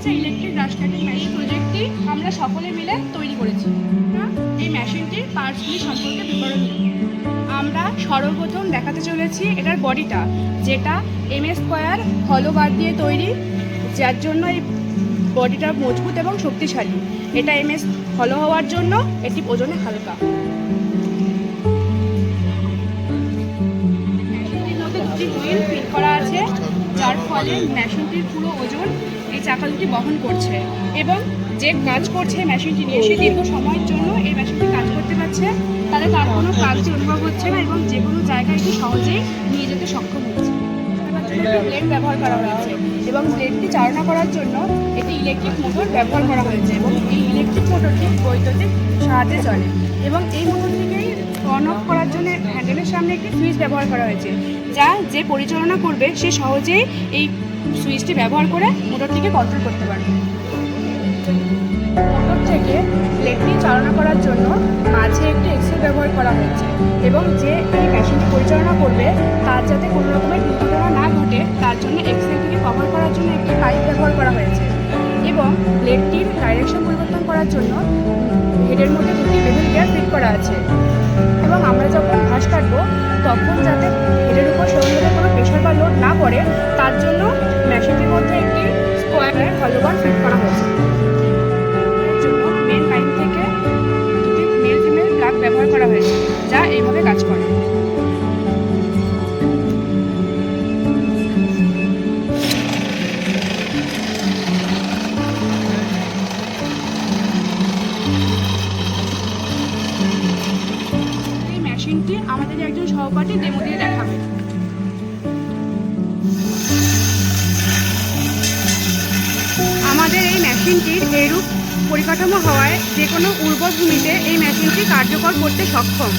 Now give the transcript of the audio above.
হচ্ছে electric brush cutting machine. প্রজেক্টটি আমরা সকলে মিলে তৈরি করেছি। এই মেশিনটির পার্টসগুলি সম্পর্কে বিবরণ দিই। আমরা সর্বপ্রথম দেখাতে চলেছি এটার বডিটা, যেটা MS স্কোয়ার হলো বার দিয়ে তৈরি, যার জন্য এই বডিটা মজবুত এবং শক্তিশালী। এটা MS হলো হওয়ার জন্য এটি ওজনে হালকা। মেশিনটির মধ্যে দুটি হুইল ফিট করা আছে, যার ফলে মেশিনটির পুরো ওজন এই চাকা দুটি বহন করছে এবং যে কাজ করছে মেশিনটি নিয়ে সে দীর্ঘ সময়ের জন্য এই মেশিনটি কাজ করতে পারছে। তাহলে তার কোনো ক্লান্তি অনুভব হচ্ছে না এবং যে কোনো জায়গায় এটি সহজেই নিয়ে যেতে সক্ষম হচ্ছে। ব্লেড ব্যবহার করা হয়েছে এবং ব্লেডটি চালনা করার জন্য এটি ইলেকট্রিক মোটর ব্যবহার করা হয়েছে এবং এই ইলেকট্রিক মোটরটি বৈদ্যুতিক সাহায্যে চলে এবং এই মোটরটিকেই অন অফ করার জন্য হ্যান্ডেলের সামনে একটি সুইচ ব্যবহার করা হয়েছে, যা যে পরিচালনা করবে সে সহজেই এই সুইচটি ব্যবহার করে মোটরটিকে কন্ট্রোল করতে পারবে। মোটর থেকে ব্লেডটি চালনা করার জন্য মাঝে একটি এক্সেল ব্যবহার করা হয়েছে এবং যে এই মেশিনটি পরিচালনা করবে তার যাতে কোনো রকমের দুর্ঘটনা না ঘটে তার জন্য এক্সেলটিকে কভার করার জন্য একটি পাইপ ব্যবহার করা হয়েছে এবং ব্লেডটির ডাইরেকশন পরিবর্তন করার জন্য হেডের মধ্যে দুটি বেভেল গিয়ার ফিট করা আছে এবং আমরা যখন ঘাস কাটবো তখন যাতে হেডের উপর সেভাবে কোনো প্রেশার বা লোড না পড়ে তার জন্য মেশিনটির মধ্যে একটি স্কোয়ারের হলো বার ফিট করা হয়েছে। মেন লাইন থেকে দুটি মেল ফিমেল প্লাগ ব্যবহার করা হয়েছে, যা এইভাবে কাজ করে। এই মেশিনটি আমাদের একজন সহপাঠী ডেমো দিয়ে দেখাবে। আমাদের এই মেশিনটির এরূপ পরিকাঠামো হওয়ায় যে কোনো উর্বর ভূমিতে এই মেশিনটি কার্যকর করতে সক্ষম।